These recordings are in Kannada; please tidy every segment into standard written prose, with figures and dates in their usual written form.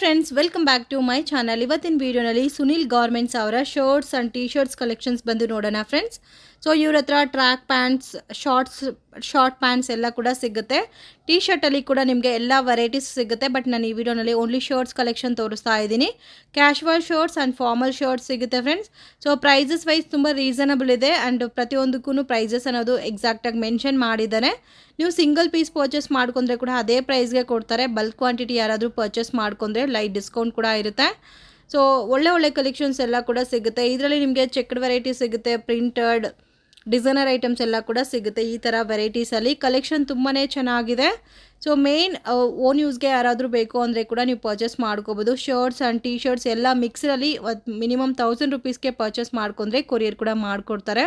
Friends, welcome back to my channel. ಇವತ್ತಿನ ವಿಡಿಯೋನಲ್ಲಿ ಸುನಿಲ್ ಗಾರ್ಮೆಂಟ್ಸ್ ಅವರ shirts and T shirts collections ಬಂದು ನೋಡೋಣ ಫ್ರೆಂಡ್ಸ್. ಸೊ ಇವ್ರ ಹತ್ರ ಟ್ರ್ಯಾಕ್ ಪ್ಯಾಂಟ್ಸ್, ಶಾರ್ಟ್ ಪ್ಯಾಂಟ್ಸ್ ಎಲ್ಲ ಕೂಡ ಸಿಗುತ್ತೆ. ಟಿ ಶರ್ಟಲ್ಲಿ ಕೂಡ ನಿಮಗೆ ಎಲ್ಲ ವೆರೈಟೀಸ್ ಸಿಗುತ್ತೆ. ಬಟ್ ನಾನು ಈ ವಿಡಿಯೋನಲ್ಲಿ ಓನ್ಲಿ ಶರ್ಟ್ಸ್ ಕಲೆಕ್ಷನ್ ತೋರಿಸ್ತಾ ಇದ್ದೀನಿ. Casual shirts and formal shirts ಸಿಗುತ್ತೆ ಫ್ರೆಂಡ್ಸ್. ಸೊ ಪ್ರೈಸಸ್ ವೈಸ್ ತುಂಬ ರೀಸನಬಲ್ ಇದೆ ಆ್ಯಂಡ್ ಪ್ರತಿಯೊಂದಕ್ಕೂ ಪ್ರೈಸಸ್ ಅನ್ನೋದು ಎಕ್ಸಾಕ್ಟಾಗಿ ಮೆನ್ಷನ್ ಮಾಡಿದ್ದಾನೆ. ನೀವು ಸಿಂಗಲ್ ಪೀಸ್ ಪರ್ಚೇಸ್ ಮಾಡ್ಕೊಂಡ್ರೆ ಕೂಡ ಅದೇ ಪ್ರೈಸ್ಗೆ ಕೊಡ್ತಾರೆ. ಬಲ್ಕ್ ಕ್ವಾಂಟಿಟಿ ಯಾರಾದರೂ ಪರ್ಚೇಸ್ ಮಾಡ್ಕೊಂಡ್ರೆ ಲೈಟ್ ಡಿಸ್ಕೌಂಟ್ ಕೂಡ ಇರುತ್ತೆ. ಸೊ ಒಳ್ಳೆ ಕಲೆಕ್ಷನ್ಸ್ ಎಲ್ಲ ಕೂಡ ಸಿಗುತ್ತೆ. ಇದರಲ್ಲಿ ನಿಮಗೆ ಚೆಕ್ಡ್ ವೆರೈಟಿ ಸಿಗುತ್ತೆ, ಪ್ರಿಂಟೆಡ್ ಡಿಸೈನರ್ ಐಟಮ್ಸ್ ಎಲ್ಲ ಕೂಡ ಸಿಗುತ್ತೆ. ಈ ಥರ ವೆರೈಟೀಸಲ್ಲಿ ಕಲೆಕ್ಷನ್ ತುಂಬಾ ಚೆನ್ನಾಗಿದೆ. ಸೊ ಮೇನ್ ಓನ್ ಯೂಸ್ಗೆ ಯಾರಾದರೂ ಬೇಕು ಅಂದರೆ ಕೂಡ ನೀವು ಪರ್ಚೇಸ್ ಮಾಡ್ಕೋಬೋದು. ಶರ್ಟ್ಸ್ ಆ್ಯಂಡ್ ಟಿ ಶರ್ಟ್ಸ್ ಎಲ್ಲ ಮಿಕ್ಸಲ್ಲಿ ಮಿನಿಮಮ್ 1000 ರುಪೀಸ್ಗೆ ಪರ್ಚೇಸ್ ಮಾಡ್ಕೊಂಡ್ರೆ ಕೊರಿಯರ್ ಕೂಡ ಮಾಡಿಕೊಡ್ತಾರೆ.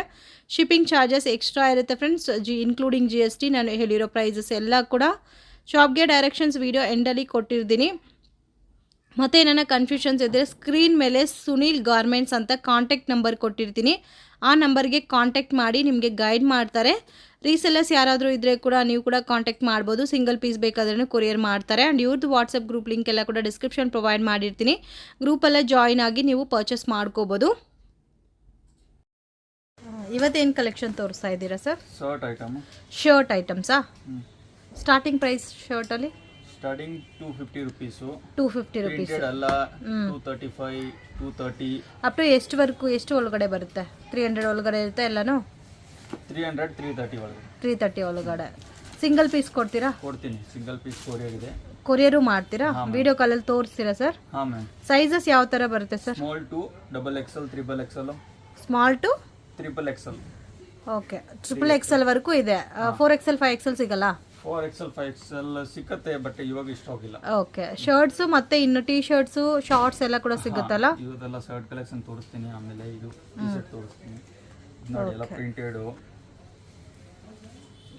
ಶಿಪ್ಪಿಂಗ್ ಚಾರ್ಜಸ್ ಎಕ್ಸ್ಟ್ರಾ ಇರುತ್ತೆ ಫ್ರೆಂಡ್ಸ್, ಇನ್ಕ್ಲೂಡಿಂಗ್ GST. ನಾನು ಹೇಳಿರೋ ಪ್ರೈಸಸ್ ಎಲ್ಲ ಕೂಡ ಶಾಪ್ಗೆ ಡೈರೆಕ್ಷನ್ಸ್ ವಿಡಿಯೋ ಎಂಡಲ್ಲಿ ಕೊಟ್ಟಿರ್ತೀನಿ. ಮತ್ತು ಏನಾರ ಕನ್ಫ್ಯೂಷನ್ಸ್ ಇದ್ದರೆ ಸ್ಕ್ರೀನ್ ಮೇಲೆ ಸುನಿಲ್ ಗಾರ್ಮೆಂಟ್ಸ್ ಅಂತ ಕಾಂಟ್ಯಾಕ್ಟ್ ನಂಬರ್ ಕೊಟ್ಟಿರ್ತೀನಿ. ಆ ನಂಬರ್ಗೆ ಕಾಂಟ್ಯಾಕ್ಟ್ ಮಾಡಿ ನಿಮಗೆ ಗೈಡ್ ಮಾಡ್ತಾರೆ. ರೀಸೆಲ್ಲರ್ಸ್ ಯಾರಾದರೂ ಇದ್ದರೆ ಕೂಡ ನೀವು ಕೂಡ ಕಾಂಟ್ಯಾಕ್ಟ್ ಮಾಡ್ಬೋದು. ಸಿಂಗಲ್ ಪೀಸ್ ಬೇಕಾದ್ರೂ ಕೊರಿಯರ್ ಮಾಡ್ತಾರೆ. ಆ್ಯಂಡ್ ಇವ್ರದ್ದು ವಾಟ್ಸಪ್ ಗ್ರೂಪ್ ಲಿಂಕ್ ಎಲ್ಲ ಕೂಡ ಡಿಸ್ಕ್ರಿಪ್ಷನ್ ಪ್ರೊವೈಡ್ ಮಾಡಿರ್ತೀನಿ. ಗ್ರೂಪೆಲ್ಲ ಜಾಯಿನ್ ಆಗಿ ನೀವು ಪರ್ಚೇಸ್ ಮಾಡ್ಕೋಬೋದು. ಇವತ್ತೇನು ಕಲೆಕ್ಷನ್ ತೋರಿಸ್ತಾ ಇದ್ದೀರಾ ಸರ್? ಶರ್ಟ್ ಐಟಮ್ಸಾ? ಸ್ಟಾರ್ಟಿಂಗ್ ಪ್ರೈಸ್ ಶರ್ಟಲ್ಲಿ ಸ್ಟಾರ್ಟಿಂಗ್ 250 rupees. 250 rupees ಅಲ್ಲ 235, 230 ಅಪ್ ಟು ಎಷ್ಟು ಒಳಗಡೆ ಬರುತ್ತೆ? 300 ಒಳಗಡೆ ಇರುತ್ತೆ ಎಲ್ಲನೂ? 300, 330 ಒಳಗಡೆ. 330 ಒಳಗಡೆ ಸಿಂಗಲ್ ಪೀಸ್ ಕೊಡ್ತೀರಾ? ಕೊಡ್ತೀನಿ. ಸಿಂಗಲ್ ಪೀಸ್ ಕೊರಿಯರ್ ಇದೆ. ಕೊರಿಯರು ಮಾಡ್ತೀರಾ? ವಿಡಿಯೋ ಕಾಲಲ್ಲಿ ತೋರಿಸ್ತೀರಾ ಸರ್? ಹಾಂ ಮ್ಯಾಮ್. ಸೈಜಸ್ ಯಾವ ಥರ ಬರುತ್ತೆ sir? Small to XXL, XXL. Small to XXL. Okay, XXL ವರೆಗೂ ಇದೆ. 4XL, 5XL ಸಿಗಲ್ಲ? 4XL, 5XL ಸಿಕ್ಕತ್ತೆ, ಬಟ್ ಇವಾಗ ಸ್ಟಾಕ್ ಇಲ್ಲ. ಓಕೆ, ಶರ್ಟ್ಸ್ ಮತ್ತೆ ಇನ್ನು ಟಿ ಶರ್ಟ್ಸ್, ಶಾರ್ಟ್ಸ್ ಎಲ್ಲ ಕೂಡ ಸಿಗುತ್ತಲ್ಲ? ಇವತ್ತೆಲ್ಲ ಶರ್ಟ್ ಕಲೆಕ್ಷನ್ ತೋರಿಸ್ತೀನಿ. ಆಮೇಲೆ ಇದು ಟಿ ಶರ್ಟ್ ತೋರಿಸ್ತೀನಿ. ನೋಡಿ, ಎಲ್ಲ ಪ್ರಿಂಟೆಡ್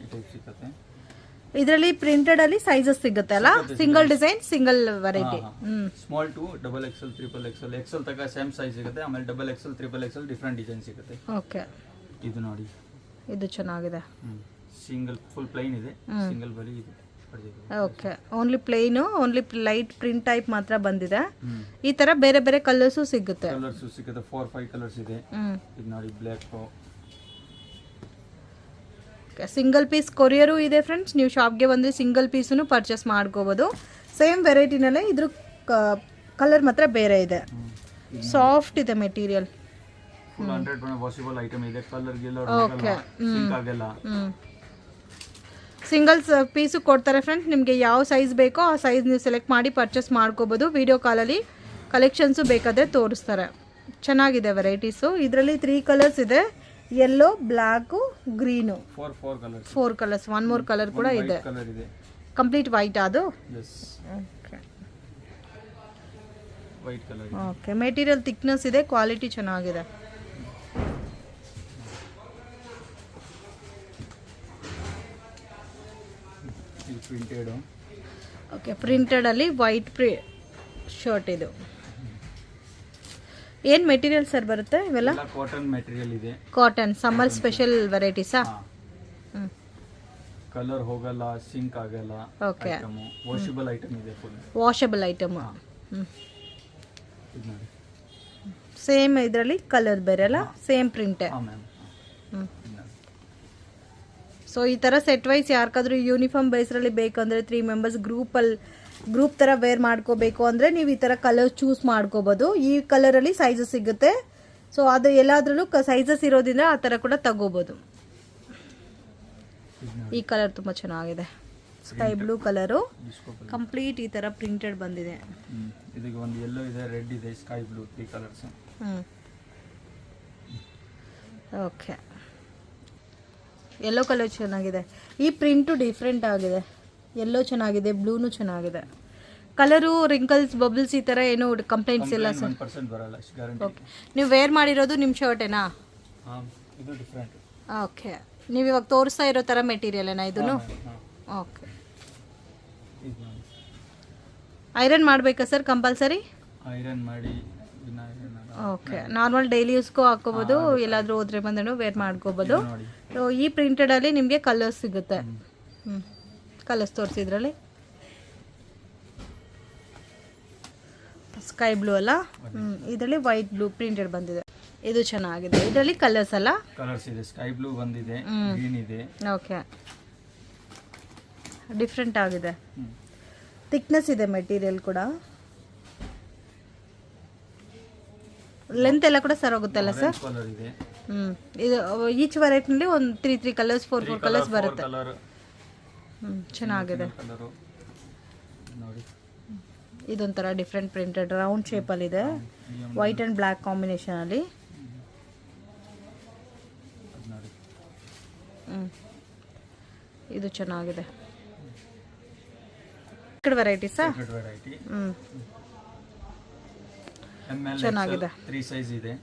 ಈ ಟೈಪ್ ಸಿಕ್ಕತ್ತೆ. ಇದರಲ್ಲಿ ಪ್ರಿಂಟೆಡ್ ಅಲ್ಲಿ ಸೈಜಸ್ ಸಿಗುತ್ತೆ ಅಲ್ಲ? Single design, single variety. Small to XXL, XXL. XL ತನಕ ಸೇಮ್ ಸೈಜ್ ಸಿಗುತ್ತೆ. ಆಮೇಲೆ XXL, XXL ಡಿಫ್ರೆಂಟ್ ಡಿಸೈನ್ ಸಿಗುತ್ತೆ. ಓಕೆ, ಇದು ನೋಡಿ, ಇದು ಚೆನ್ನಾಗಿದೆ. ಸಿಂಗಲ್ ಫುಲ್ ಪ್ಲೈನ್ ಇದೆ, ಸಿಂಗಲ್ ಬಲಿ ಇದೆ. Okay, only plain, only light print type ಮಾತ್ರ ಬಂದಿದೆ. ಈ ತರ ಬೇರೆ ಬೇರೆ ಕಲರ್ಸ್ ಸಿಗುತ್ತೆ. 4-5 ಕಲರ್ಸ್ ಇದೆ. ಇದು ನೋಡಿ, ಬ್ಲ್ಯಾಕ್. ಸಿಂಗಲ್ ಪೀಸ್ ಕೊರಿಯರು ಇದೆ ಫ್ರೆಂಡ್ಸ್. ನೀವು ಶಾಪ್ಗೆ ಬಂದರೆ ಸಿಂಗಲ್ ಪೀಸನ್ನು ಪರ್ಚೇಸ್ ಮಾಡ್ಕೋಬೋದು. ಸೇಮ್ ವೆರೈಟಿನಲ್ಲೇ ಇದ್ರ ಕಲರ್ ಮಾತ್ರ ಬೇರೆ ಇದೆ. ಸಾಫ್ಟ್ ಇದೆ ಮೆಟೀರಿಯಲ್. ಫುಲ್ 100% ವಾಷಬಲ್ ಐಟಮ್ ಇದೆ. ಕಲರ್ ಗೆಲ್ಲ ಸಿಂಕ್ ಆಗಲ್ಲ. ಸಿಂಗಲ್ಸ್ ಪೀಸು ಕೊಡ್ತಾರೆ ಫ್ರೆಂಡ್ಸ್. ನಿಮಗೆ ಯಾವ ಸೈಜ್ ಬೇಕೋ ಆ ಸೈಜ್ ನೀವು ಸೆಲೆಕ್ಟ್ ಮಾಡಿ ಪರ್ಚೇಸ್ ಮಾಡ್ಕೋಬೋದು. ವಿಡಿಯೋ ಕಾಲಲ್ಲಿ ಕಲೆಕ್ಷನ್ಸು ಬೇಕಾದರೆ ತೋರಿಸ್ತಾರೆ. ಚೆನ್ನಾಗಿದೆ ವೆರೈಟೀಸು. ಇದರಲ್ಲಿ 3 ಕಲರ್ಸ್ ಇದೆ: yellow, black, green. 4 colours. 1 more colour ಕೂಡ ಇದೆ. ಕಂಪ್ಲೀಟ್ ವೈಟ್ ಅದು? ಓಕೆ, ಮೆಟೀರಿಯಲ್ ಥಿಕ್ನೆಸ್ ಇದೆ, ಕ್ವಾಲಿಟಿ ಚೆನ್ನಾಗಿದೆ. ಪ್ರಿಂಟೆಡ್. ಓಕೆ, ಪ್ರಿಂಟೆಡ್ ಅಲ್ಲಿ ವೈಟ್ ಶರ್ಟ್. ಇದು ಏನು ಮೆಟೀರಿಯಲ್ ಸರ್ ಬರುತ್ತೆ ಇವೆಲ್ಲ? ಕಾಟನ್ ಮೆಟೀರಿಯಲ್ ಇದೆ. ಕಾಟನ್ ಸಮ್ಮರ್ ಸ್ಪೆಷಲ್ ವೆರೈಟೀಸಾ? ಕಲರ್ ಹೋಗಲ್ಲ, ಸಿಂಕ್ ಆಗಲ್ಲ. ಓಕೆ, ವಾಷಬಲ್ ಐಟಮ್ ಇದೆ. Full washable item. ಸೇಮ್ ಇದರಲ್ಲಿ ಕಲರ್ ಬೇರೆ ಅಲ್ಲ? ಸೇಮ್ ಪ್ರಿಂಟೇ. ಸೊ ಈ ಥರ ಸೆಟ್ ವೈಸ್ ಯಾರಿಗಾದ್ರೂ ಯೂನಿಫಾರ್ಮ್ ಬೇಸ್ರಲ್ಲಿ ಬೇಕಂದರೆ 3 ಮೆಂಬರ್ಸ್ ಗ್ರೂಪ್ ಥರ ವೇರ್ ಮಾಡ್ಕೋಬೇಕು ಅಂದರೆ ನೀವು ಈ ಥರ ಕಲರ್ ಚೂಸ್ ಮಾಡ್ಕೋಬೋದು. ಈ ಕಲರಲ್ಲಿ ಸೈಜಸ್ ಸಿಗುತ್ತೆ. ಸೊ ಅದು ಎಲ್ಲಾದ್ರೂ ಸೈಜಸ್ ಇರೋದ್ರಿಂದ ಆ ಥರ ಕೂಡ ತಗೋಬೋದು. ಈ ಕಲರ್ ತುಂಬ ಚೆನ್ನಾಗಿದೆ. ಸ್ಕೈ ಬ್ಲೂ ಕಲರು, ಕಂಪ್ಲೀಟ್ ಈ ಥರ ಪ್ರಿಂಟೆಡ್ ಬಂದಿದೆ. ಇದಕ್ಕೆ ಒಂದು ಯೆಲ್ಲೋ ಇದೆ, ರೆಡ್ ಇದೆ, sky blue, 3 colours. Okay, yellow colour ಚೆನ್ನಾಗಿದೆ. ಈ ಪ್ರಿಂಟು ಡಿಫ್ರೆಂಟ್ ಆಗಿದೆ. ಯೆಲ್ಲೋ ಚೆನ್ನಾಗಿದೆ, ಬ್ಲೂನು ಚೆನ್ನಾಗಿದೆ. ಕಲರು, ರಿಂಕಲ್ಸ್, ಬಬಲ್ಸ್ ಈ ಥರ ಏನು ಕಂಪ್ಲೇಂಟ್ಸ್ ಇಲ್ಲ ಸರ್? ಓಕೆ, ನೀವು ವೇರ್ ಮಾಡಿರೋದು ನಿಮ್ಮ ಶರ್ಟೇನಾ? ಓಕೆ, ನೀವು ಇವಾಗ ತೋರಿಸ್ತಾ ಇರೋ ಥರ ಮೆಟೀರಿಯಲೇನಾ ಇದನ್ನು? ಓಕೆ, ಐರನ್ ಮಾಡಬೇಕಾ ಸರ್ ಕಂಪಲ್ಸರಿ? ಐರನ್ ಮಾಡಿ. ಓಕೆ, ನಾರ್ಮಲ್ ಡೈಲಿ ಯೂಸ್ಗೂ ಹಾಕೋಬೋದು, ಎಲ್ಲಾದರೂ ಹೋದ್ರೆ ಬಂದನು ವೇರ್ ಮಾಡ್ಕೋಬೋದು. ಸೊ ಈ ಪ್ರಿಂಟೆಡಲ್ಲಿ ನಿಮಗೆ ಕಲರ್ಸ್ ಸಿಗುತ್ತೆ. ಕಲರ್ಸ್ ತೋರಿಸಿದ್ರಲ್ಲಿ ಸ್ಕೈ ಬ್ಲೂ ಅಲ್ಲ. ಇದರಲ್ಲಿ ವೈಟ್ ಬ್ಲೂ ಪ್ರಿಂಟೆಡ್ ಬಂದಿದೆ. ಇದು ಚೆನ್ನಾಗಿದೆ. ಇದರಲ್ಲಿ ಕಲರ್ಸ್ ಅಲ್ಲ, ಕಲರ್ಸ್ ಇದೆ. ಸ್ಕೈ ಬ್ಲೂ ಬಂದಿದೆ, ಗ್ರೀನ್ ಇದೆ. ಓಕೆ, ಡಿಫ್ರೆಂಟ್ ಆಗಿದೆ. ಥಿಕ್ನೆಸ್ ಇದೆ ಮೆಟೀರಿಯಲ್ ಕೂಡ. ಲೆಂತ್ ಎಲ್ಲ ಕೂಡ ಸರ್ ಹೋಗುತ್ತಲ್ಲ ಸರ್? ಕಲರ್ ಇದೆ. ಇದು ಈಚ್ ವೆರೈಟಿನಲ್ಲಿ ಒಂದು 3 ಕಲರ್ಸ್ 4 ಕಲರ್ಸ್ ಬರುತ್ತೆ. ಚೆನ್ನಾಗಿದೆ ನೋಡಿ. ಇದೊಂಥರ ಡಿಫ್ರೆಂಟ್ ಪ್ರಿಂಟೆಡ್ ರೌಂಡ್ ಶೇಪಲ್ಲಿ ಇದೆ, ವೈಟ್ ಆ್ಯಂಡ್ ಬ್ಲ್ಯಾಕ್ ಕಾಂಬಿನೇಷನಲ್ಲಿ. ಇದು ಚೆನ್ನಾಗಿದೆ. ವೆರೈಟೀಸಾ? ಚೆನ್ನಾಗಿದೆ. 3 ಸೈಜ್ ಇದೆ.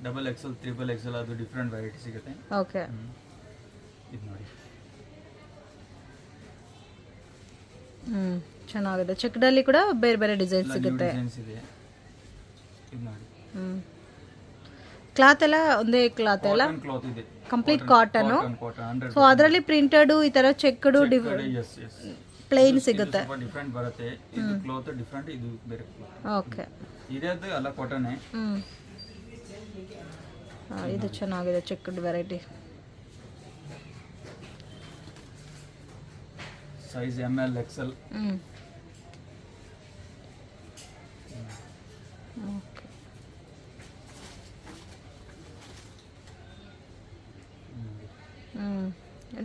ಡಬಲ್ ಎಕ್ಸೆಲ್, ಟ್ರಿಪಲ್ ಎಕ್ಸೆಲ್, ಅದು ಡಿಫ್ರೆಂಟ್ ವೆರೈಟಿ ಸಿಗುತ್ತೆ. ಓಕೆ, ಇದು ನೋಡಿ. ಚೆನ್ನಾಗಿದೆ. ಚೆಕ್ಡಲ್ಲಿ ಕೂಡ ಬೇರೆ ಬೇರೆ ಡಿಸೈನ್ ಸಿಗುತ್ತೆ. ಕ್ಲಾತ್ ಎಲ್ಲ ಒಂದೇ ಕ್ಲಾತ್ ಎಲ್ಲ ಕಂಪ್ಲೀಟ್ ಕಾಟನ್. ಸೊ ಅದರಲ್ಲಿ ಪ್ರಿಂಟೆಡ್ ಈ ತರ ಚೆಕ್ಡ್ ಪ್ಲೇನ್ ಸಿಗುತ್ತೆ. ಡಿಫರೆಂಟ್ ಬರುತ್ತೆ. ಇದು ಕ್ಲಾತ್ ಡಿಫರೆಂಟ್, ಇದು ಬೇರೆ ಕ್ಲಾತ್. ಓಕೆ, ಇದೆಲ್ಲ ಅಲ್ಲ ಕಾಟನ್. ಇದು ಚೆನ್ನಾಗಿದೆ checked variety. Size ML XL. Okay,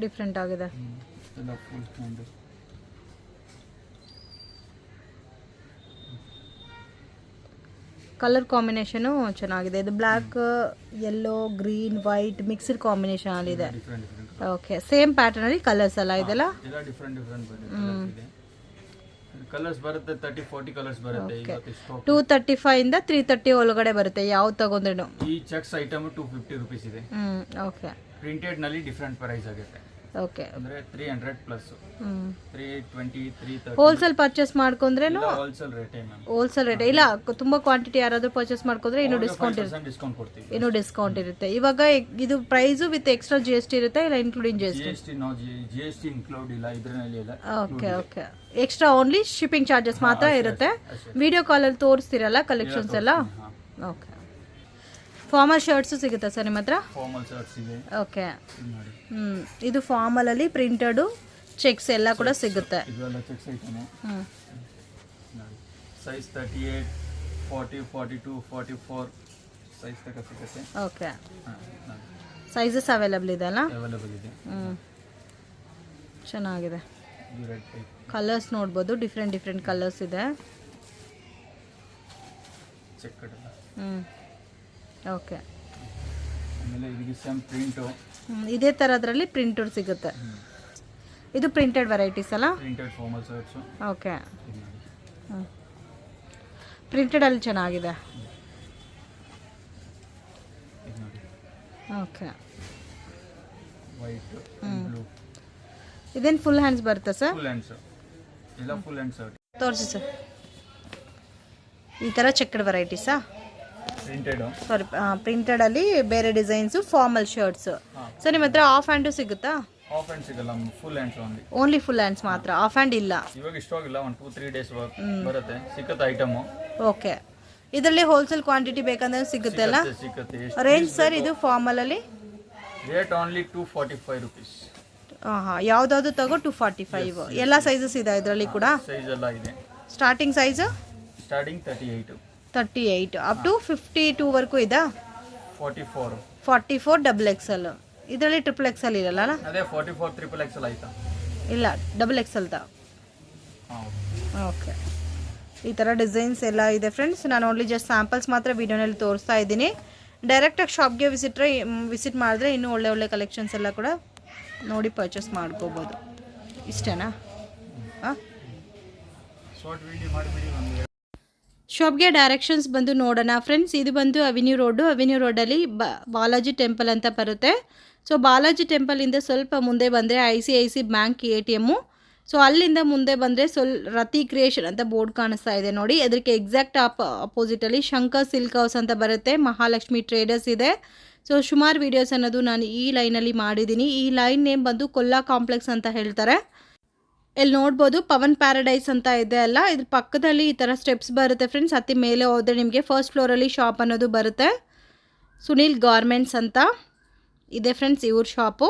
different ಆಗಿದೆ. ಎಲ್ಲ ಫುಲ್ ಹ್ಯಾಂಡ್. ಕಲರ್ ಕಾಂಬಿನೇಷನು ಚೆನ್ನಾಗಿದೆ. ಇದು black, yellow, green, white mixed combination ಅಲ್ಲಿ ಇದೆ. ಓಕೆ, ಸೇಮ್ ಪ್ಯಾಟರ್ನ್ ಅಲ್ಲಿ ಕಲರ್ಸ್ ಅಲ್ಲ ಇದೆಲ್ಲ? ಎಲ್ಲ ಡಿಫರೆಂಟ್ ಇದೆ. ಕಲರ್ಸ್ ಬರುತ್ತೆ 30-40 ಕಲರ್ಸ್ ಬರುತ್ತೆ. 235 ಇಂದ 330 ಒಳಗಡೆ ಬರುತ್ತೆ ಯಾವ್ದು ತಗೊಂಡ್ರೇನು. ಈ ಚೆಕ್ಸ್ ಐಟಮ್ 250 ರೂಪೀಸ್ ಇದೆ. ಓಕೆ, ಪ್ರಿಂಟೆಡ್ ನಲ್ಲಿ ಡಿಫರೆಂಟ್ ಪ್ರೈಸ್ ಆಗುತ್ತೆ. ಓಕೆ, ಅಂದ್ರೆ 300 ಪ್ಲಸ್ 320 330. ಹೋಲ್ಸೇಲ್ ಪರ್ಚೇಸ್ ಮಾಡ್ಕೊಂಡ್ರೇನು? ಹೋಲ್ಸೇಲ್ ರೇಟ್ ಹೋಲ್ಸೇಲ್ ರೇಟ್ ಇಲ್ಲ, ತುಂಬಾ ಕ್ವಾಂಟಿಟಿ ಯಾರಾದ್ರೂ ಪರ್ಚೇಸ್ ಮಾಡ್ಕೊಂಡ್ರೆ ಇನ್ನು ಡಿಸ್ಕೌಂಟ್ ಇರುತ್ತೆ. ಡಿಸ್ಕೌಂಟ್ ಕೊಡ್ತೀವಿ. ಇನ್ನು ಡಿಸ್ಕೌಂಟ್ ಇರುತ್ತೆ. ಇವಾಗ ಇದು ಪ್ರೈಸ್ ವಿತ್ ಎಕ್ಸ್ಟ್ರಾ GST ಇರುತ್ತೆ ಇಲ್ಲ ಇನ್ಕ್ಲೂಡಿಂಗ್ GST? GST ಇನ್ಕ್ಲೂಡ್ ಇಲ್ಲ ಇದರಲ್ಲಿ ಇಲ್ಲ. Okay, okay, extra only shipping charges ಮಾತ್ರ ಇರುತ್ತೆ. ವಿಡಿಯೋ ಕಾಲಲ್ಲಿ ತೋರಿಸ್ತಿರಲ್ಲ ಕಲೆಕ್ಷನ್ಸ್ ಎಲ್ಲ? ಓಕೆ. ಫಾರ್ಮಲ್ ಶರ್ಟ್ಸು ಸಿಗುತ್ತಾ ಸರ್ ನಿಮ್ಮ ಹತ್ರ? ಫಾರ್ಮಲ್ ಶರ್ಟ್ಸ್ ಇದೆ. ಓಕೆ, ಇದು ಫಾರ್ಮಲ್ ಅಲ್ಲಿ ಪ್ರಿಂಟೆಡ್ ಚೆಕ್ಸ್ ಎಲ್ಲ ಕೂಡ ಸಿಗುತ್ತೆ. ಇದೆಲ್ಲ ಚೆಕ್ಸ್ ಐಟಮ್. ಸೈಜ್ 38, 40, 42, 44 ಸೈಜ್ ತನಕ ಸಿಗುತ್ತೆ. ಓಕೆ, ಸೈಜಸ್ ಅವೈಲೇಬಲ್ ಇದೆ ಅಲ್ಲ? ಅವೈಲೇಬಲ್ ಇದೆ. ಚೆನ್ನಾಗಿದೆ. ಕಲರ್ಸ್ ನೋಡ್ಬೋದು, ಡಿಫ್ರೆಂಟ್ ಕಲರ್ಸ್ ಇದೆ. ಚೆಕ್ಡ್. ಓಕೆ, ಆಮೇಲೆ ಇದಕ್ಕೆ ಸೇಮ್ ಪ್ರಿಂಟ್. ಇದೇ ಥರದ್ರಲ್ಲಿ ಪ್ರಿಂಟೆಡ್ ಸಿಗುತ್ತೆ. ಇದು ಪ್ರಿಂಟೆಡ್ ವೆರೈಟೀಸ್ ಅಲ್ಲ? Printed formal shirts. Okay, printed ಅಲ್ಲಿ ಚೆನ್ನಾಗಿದೆ. Okay, white, blue. ಇದೇನು ಫುಲ್ ಹ್ಯಾಂಡ್ಸ್ ಬರುತ್ತಾ ಸರ್? ಫುಲ್ ಹ್ಯಾಂಡ್ಸ್ ಎಲ್ಲ ಫುಲ್ ಹ್ಯಾಂಡ್ ಶರ್ಟ್. ತೋರಿಸಿ ಸರ್. ಈ ಥರ ಚೆಕ್ಡ್ ವೆರೈಟೀಸಾ? ಪ್ರಿಂಟೆಡ್. ಸಾರಿ, ಪ್ರಿಂಟೆಡ್ ಅಲ್ಲಿ ಬೇರೆ ಡಿಸೈನ್ಸ್ ಫಾರ್ಮಲ್ ಶರ್ಟ್ಸ್. ಸರ್ ನಿಮ್ಮ ಹತ್ರ ಆಫ್ ಹ್ಯಾಂಡು ಸಿಗುತ್ತಾ? ಆಫ್ ಹ್ಯಾಂಡ್ ಸಿಗಲ್ಲ, full hands only full hands ಮಾತ್ರ, ಆಫ್ ಹ್ಯಾಂಡ್ ಇಲ್ಲ. ಇವಾಗ ಸ್ಟಾಕ್ ಇಲ್ಲ, 1-2-3 ಡೇಸ್ ಬರುತ್ತೆ. ಸಿಗುತ್ತೆ ಐಟಮ್. ಓಕೆ, ಇದರಲ್ಲಿ ಹೋಲ್ಸೇಲ್ ಕ್ವಾಂಟಿಟಿ ಬೇಕಂದ್ರೆ ಸಿಗುತ್ತೆ ಅಲ್ಲ? ಸಿಗುತ್ತೆ. ರೇಂಜ್ ಸರ್ ಇದು ಫಾರ್ಮಲ್ ಅಲ್ಲಿ? Rate only 245 rupees. ಯಾವ್ದಾದ್ರು ತಗೋ 245. ಎಲ್ಲ ಸೈಜಸ್ ಇದೆ ಇದರಲ್ಲಿ ಕೂಡ? ಸೈಜ್ ಎಲ್ಲ ಇದೆ. Starting size? Starting 38 up to 52 ವರೆಗೂ ಇದಾ? 44 ಡಬಲ್ XL. ಇದರಲ್ಲಿ ಟ್ರಿಪಲ್ XL ಇರಲ್ಲ? ಅದೇ 44 ಟ್ರಿಪಲ್ XL ಆಯ್ತಾ? ಇಲ್ಲ, ಡಬಲ್ XL ತಾ? ಓಕೆ, ಈ ಥರ ಡಿಸೈನ್ಸ್ ಎಲ್ಲ ಇದೆ ಫ್ರೆಂಡ್ಸ್. ನಾನು ಓನ್ಲಿ ಜಸ್ಟ್ ಸ್ಯಾಂಪಲ್ಸ್ ಮಾತ್ರ ವಿಡಿಯೋನಲ್ಲಿ ತೋರಿಸ್ತಾ ಇದ್ದೀನಿ. ಡೈರೆಕ್ಟಾಗಿ ಶಾಪ್ಗೆ ವಿಸಿಟ್ ಮಾಡಿದ್ರೆ ಇನ್ನೂ ಒಳ್ಳೆ ಕಲೆಕ್ಷನ್ಸ್ ಎಲ್ಲ ಕೂಡ ನೋಡಿ ಪರ್ಚೇಸ್ ಮಾಡ್ಕೋಬೋದು. ಇಷ್ಟೇನಾ? ಹಾಂ, ಶಾಪ್ಗೆ ಡೈರೆಕ್ಷನ್ಸ್ ಬಂದು ನೋಡೋಣ ಫ್ರೆಂಡ್ಸ್. ಇದು ಬಂದು ಅವೆನ್ಯೂ ರೋಡಲ್ಲಿ ಬಾಲಾಜಿ ಟೆಂಪಲ್ ಅಂತ ಬರುತ್ತೆ. ಸೊ ಬಾಲಾಜಿ ಟೆಂಪಲಿಂದ ಸ್ವಲ್ಪ ಮುಂದೆ ಬಂದರೆ ICICI ಬ್ಯಾಂಕ್ ATM. ಸೊ ಅಲ್ಲಿಂದ ಮುಂದೆ ಬಂದರೆ ರತಿ ಕ್ರಿಯೇಷನ್ ಅಂತ ಬೋರ್ಡ್ ಕಾಣಿಸ್ತಾ ಇದೆ ನೋಡಿ. ಅದಕ್ಕೆ ಎಕ್ಸಾಕ್ಟ್ ಅಪೋಸಿಟಲ್ಲಿ ಶಂಕರ್ ಸಿಲ್ಕ್ ಹೌಸ್ ಅಂತ ಬರುತ್ತೆ. ಮಹಾಲಕ್ಷ್ಮಿ ಟ್ರೇಡರ್ಸ್ ಇದೆ. ಸೊ ಸುಮಾರು ವೀಡಿಯೋಸ್ ಅನ್ನೋದು ನಾನು ಈ ಲೈನಲ್ಲಿ ಮಾಡಿದ್ದೀನಿ. ಈ ಲೈನ್ ನೇಮ್ ಬಂದು ಕೊಲ್ಲಾ ಕಾಂಪ್ಲೆಕ್ಸ್ ಅಂತ ಹೇಳ್ತಾರೆ. ಇಲ್ಲಿ ನೋಡ್ಬೋದು ಪವನ್ ಪ್ಯಾರಡೈಸ್ ಅಂತ ಇದೆ ಅಲ್ಲ, ಇದ್ರ ಪಕ್ಕದಲ್ಲಿ ಈ ಥರ ಸ್ಟೆಪ್ಸ್ ಬರುತ್ತೆ ಫ್ರೆಂಡ್ಸ್. ಹತ್ತಿ ಮೇಲೆ ಹೋದರೆ ನಿಮಗೆ ಫಸ್ಟ್ ಫ್ಲೋರಲ್ಲಿ ಶಾಪ್ ಅನ್ನೋದು ಬರುತ್ತೆ. ಸುನಿಲ್ ಗಾರ್ಮೆಂಟ್ಸ್ ಅಂತ ಇದೆ ಫ್ರೆಂಡ್ಸ್ ಇವ್ರ ಶಾಪು.